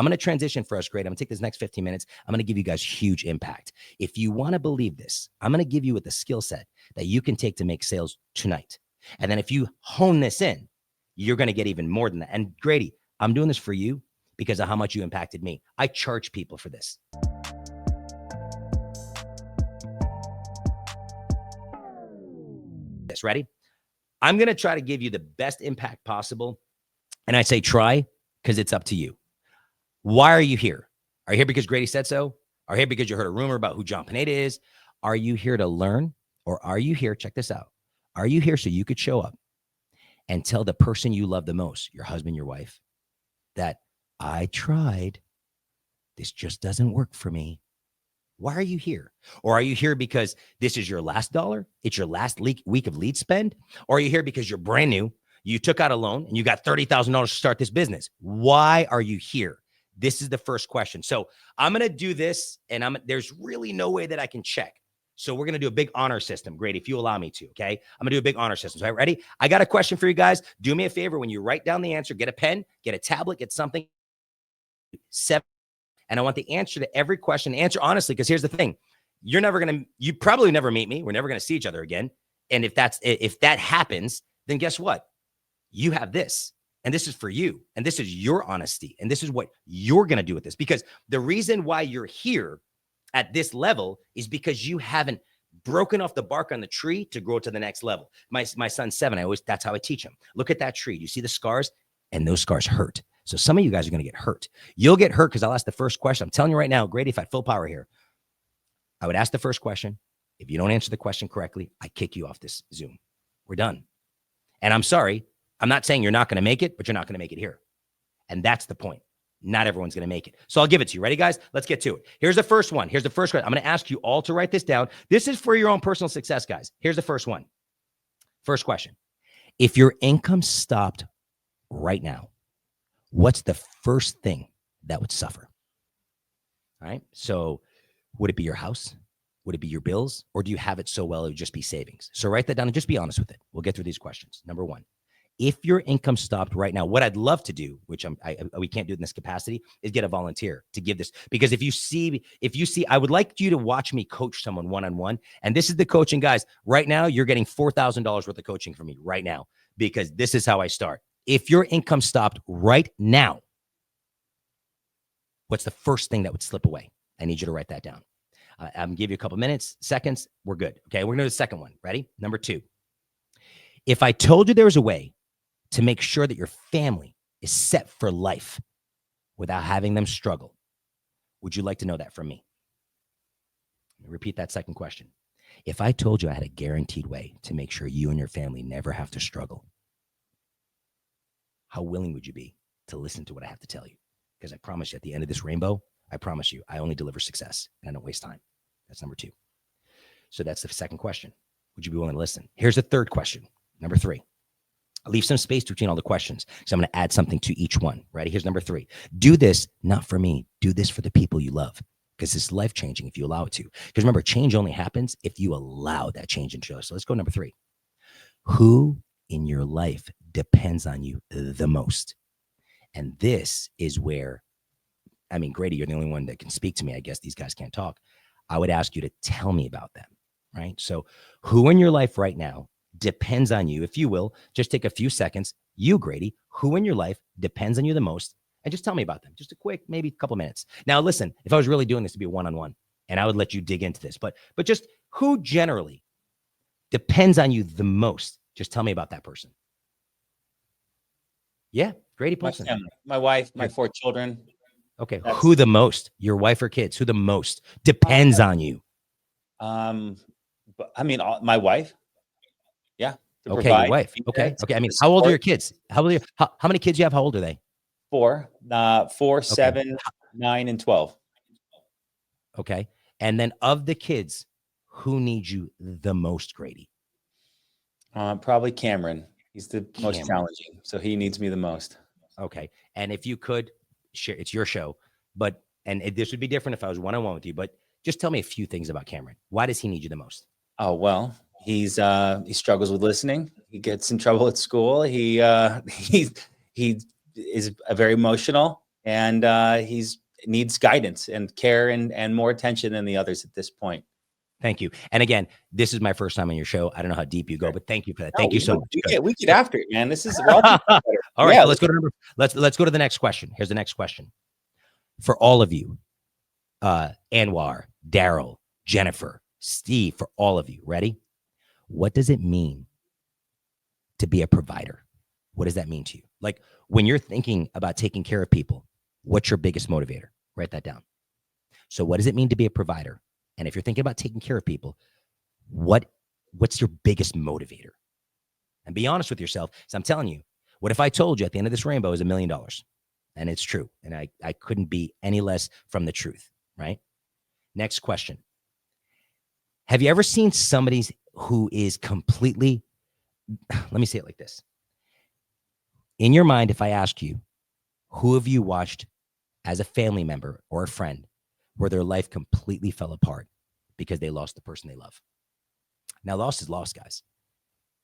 I'm going to transition for us. Great. I'm going to take this next 15 minutes. I'm going to give you guys huge impact. If you want to believe this, I'm going to give you with the skill set that you can take to make sales tonight. And then if you hone this in, you're going to get even more than that. And Grady, I'm doing this for you because of how much you impacted me. I charge people for this. Ready? I'm going to try to give you the best impact possible. And I say try because it's up to you. Why are you here? Are you here because Grady said so? Are you here because you heard a rumor about who John Pineda is? Are you here to learn? Or are you here, check this out, are you here so you could show up and tell the person you love the most, your husband, your wife, that I tried, this just doesn't work for me? Why are you here? Or are you here because this is your last dollar? It's your last week of lead spend? Or are you here because you're brand new, you took out a loan and you got $30,000 to start this business? Why are you here? This is the first question. So I'm going to do this, and there's really no way that I can check. So we're going to do a big honor system. Great. If you allow me to, okay? I'm going to do a big honor system. So are you ready? I got a question for you guys. Do me a favor. When you write down the answer, get a pen, get a tablet, get something. And I want the answer to every question. Answer honestly, because here's the thing. You probably never meet me. We're never going to see each other again. And if that happens, then guess what? You have this. And this is for you. And this is your honesty. And this is what you're going to do with this. Because the reason why you're here at this level is because you haven't broken off the bark on the tree to grow to the next level. My son's 7. That's how I teach him. Look at that tree. You see the scars? And those scars hurt. So some of you guys are going to get hurt. You'll get hurt because I'll ask the first question. I'm telling you right now, Grady, if I had full power here, I would ask the first question. If you don't answer the question correctly, I kick you off this Zoom. We're done. And I'm sorry. I'm not saying you're not going to make it, but you're not going to make it here. And that's the point. Not everyone's going to make it. So I'll give it to you. Ready, guys? Let's get to it. Here's the first one. Here's the first question. I'm going to ask you all to write this down. This is for your own personal success, guys. Here's the first one. First question. If your income stopped right now, what's the first thing that would suffer? All right. So would it be your house? Would it be your bills? Or do you have it so well it would just be savings? So write that down and just be honest with it. We'll get through these questions. Number one, if your income stopped right now, what I'd love to do, which we can't do in this capacity, is get a volunteer to give this. Because if you see, I would like you to watch me coach someone one-on-one. And this is the coaching, guys. Right now, you're getting $4,000 worth of coaching from me right now, because this is how I start. If your income stopped right now, what's the first thing that would slip away? I need you to write that down. I'm going to give you a couple minutes, seconds. We're good. Okay, we're going to do the second one. Ready? Number two. If I told you there was a way to make sure that your family is set for life without having them struggle, would you like to know that from me? Let me repeat that second question. If I told you I had a guaranteed way to make sure you and your family never have to struggle, how willing would you be to listen to what I have to tell you? Because I promise you, at the end of this rainbow, I promise you, I only deliver success and I don't waste time. That's number two. So that's the second question. Would you be willing to listen? Here's the third question. Number three. Leave some space between all the questions. So I'm going to add something to each one. Ready? Here's number three. Do this not for me. Do this for the people you love, because it's life-changing if you allow it to. Because remember, change only happens if you allow that change into you. So let's go number three. Who in your life depends on you the most? And this is where, I mean, Grady, you're the only one that can speak to me. I guess these guys can't talk. I would ask you to tell me about them, right? So who in your life right now depends on you? If you will, just take a few seconds. You, Grady, who in your life depends on you the most? And just tell me about them. Just a quick, maybe a couple minutes. Now, listen, if I was really doing this to be a one-on-one, and I would let you dig into this, but just who generally depends on you the most? Just tell me about that person. Yeah, Grady Paulson. My wife, my 4 children. Okay, who the most? Your wife or kids? Who the most depends on you? But I mean, my wife. Yeah. Okay, your wife. Okay. I mean, how old are your kids? How many kids do you have? How old are they? 4, 7, 9, and 12. Okay. And then of the kids, who needs you the most, Grady? Probably Cameron. He's the most challenging, so he needs me the most. Okay. And if you could share, it's your show, and this would be different if I was one-on-one with you, but just tell me a few things about Cameron. Why does he need you the most? Oh, well, he struggles with listening. He gets in trouble at school. He is very emotional. and he's needs guidance and care and more attention than the others at this point. Thank you. And again, this is my first time on your show. I don't know how deep you go, but thank you for that. Thank you so much. We get after it, man. This is all right. Yeah, so let's go to let's go to the next question. Here's the next question for all of you, Anwar, Daryl, Jennifer, Steve, for all of you. Ready? What does it mean to be a provider? What does that mean to you? Like when you're thinking about taking care of people, what's your biggest motivator? Write that down. So what does it mean to be a provider? And if you're thinking about taking care of people, what's your biggest motivator? And be honest with yourself. So I'm telling you, what if I told you at the end of this rainbow is $1 million? And it's true. And I couldn't be any less from the truth, right? Next question. Have you ever seen somebody who is completely, let me say it like this. In your mind, if I ask you, who have you watched as a family member or a friend where their life completely fell apart because they lost the person they love? Now, loss is loss, guys.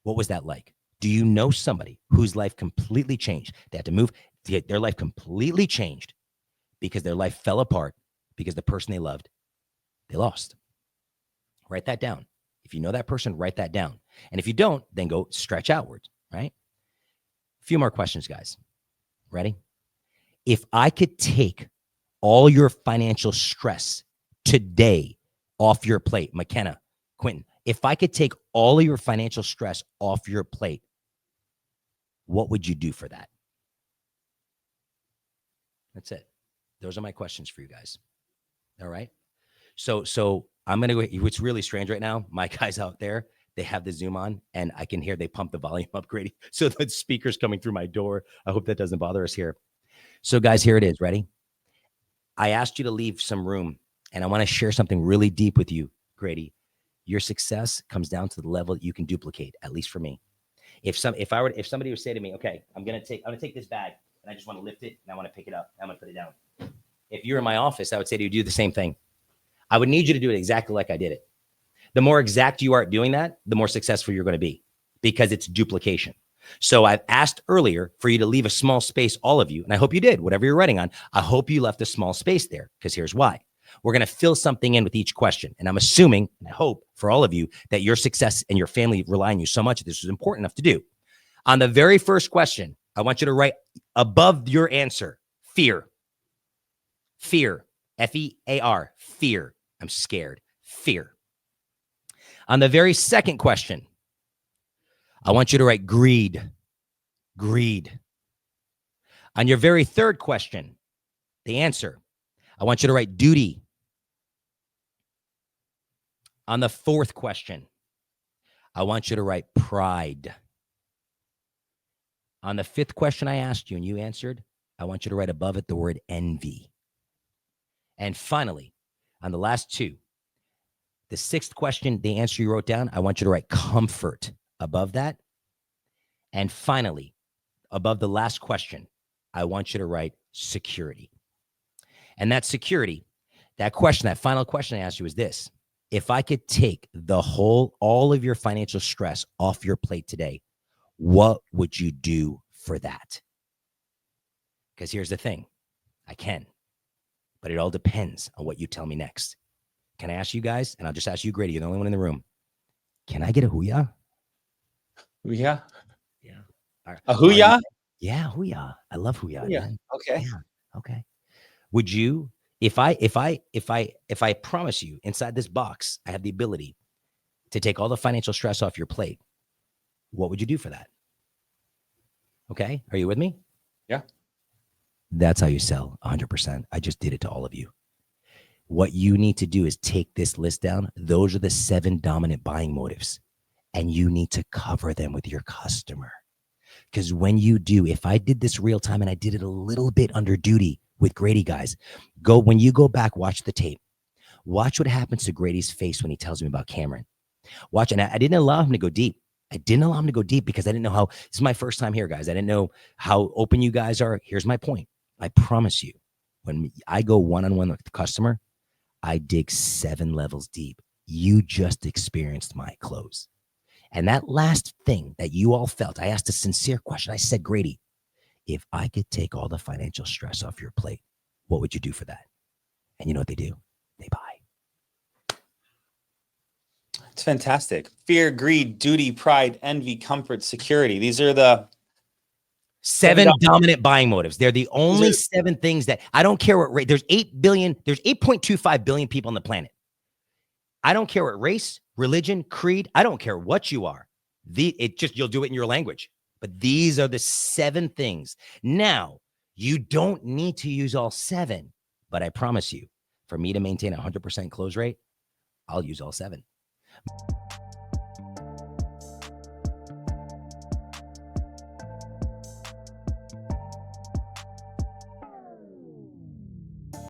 What was that like? Do you know somebody whose life completely changed? They had to move, their life completely changed because their life fell apart because the person they loved, they lost. Write that down. If you know that person, write that down. And if you don't, then go stretch outward, right? A few more questions, guys. Ready? If I could take all your financial stress today off your plate, McKenna, Quentin, if I could take all of your financial stress off your plate, what would you do for that? That's it. Those are my questions for you guys. All right. So I'm going to go. What's really strange right now, my guys out there, they have the Zoom on and I can hear they pump the volume up, Grady. So the speaker's coming through my door. I hope that doesn't bother us here. So guys, here it is. Ready? I asked you to leave some room and I want to share something really deep with you, Grady. Your success comes down to the level that you can duplicate, at least for me. If somebody would say to me, okay, I'm going to take this bag and I just want to lift it and I want to pick it up. I'm going to put it down. If you're in my office, I would say to you, do the same thing. I would need you to do it exactly like I did it. The more exact you are at doing that, the more successful you're going to be because it's duplication. So I've asked earlier for you to leave a small space, all of you, and I hope you did, whatever you're writing on, I hope you left a small space there because here's why. We're going to fill something in with each question. And I'm assuming, and I hope for all of you, that your success and your family rely on you so much that this is important enough to do. On the very first question, I want you to write above your answer, fear. Fear, F-E-A-R, fear. I'm scared, fear. On the very second question, I want you to write greed, greed. On your very third question, the answer, I want you to write duty. On the fourth question, I want you to write pride. On the fifth question I asked you and you answered, I want you to write above it the word envy. And finally, on the last two, the sixth question, the answer you wrote down, I want you to write comfort above that. And finally, above the last question, I want you to write security. And that security, that question, that final question I asked you is this. If I could take all of your financial stress off your plate today, what would you do for that? Because here's the thing, I can, but it all depends on what you tell me next. Can I ask you guys, and I'll just ask you, Grady, you're the only one in the room. Can I get a hoo-yah? Hoo-yah? Yeah. Right. A hoo-yah? Yeah, hoo-yah. I love hoo-yah. Yeah. Man. Okay. Yeah. Okay. Would you, if I promise you inside this box, I have the ability to take all the financial stress off your plate, what would you do for that? Okay. Are you with me? Yeah. That's how you sell 100%. I just did it to all of you. What you need to do is take this list down. Those are the 7 dominant buying motives, and you need to cover them with your customer. Because when you do, if I did this real time and I did it a little bit under duty with Grady, guys, when you go back, watch the tape. Watch what happens to Grady's face when he tells me about Cameron. Watch, and I didn't allow him to go deep. I didn't allow him to go deep because I didn't know how, this is my first time here, guys. I didn't know how open you guys are. Here's my point. I promise you, when I go one-on-one with the customer, I dig 7 levels deep. You just experienced my close. And that last thing that you all felt, I asked a sincere question. I said, Grady, if I could take all the financial stress off your plate, what would you do for that? And you know what they do? They buy. It's fantastic. Fear, greed, duty, pride, envy, comfort, security. These are the seven dominant buying motives. They're the only seven things that I don't care what rate. There's 8.25 billion people on the planet. I don't care what race, religion, creed. I don't care what you are. You'll do it in your language. But these are the 7 things. Now, you don't need to use all 7, but I promise you, for me to maintain a 100% close rate, I'll use all 7.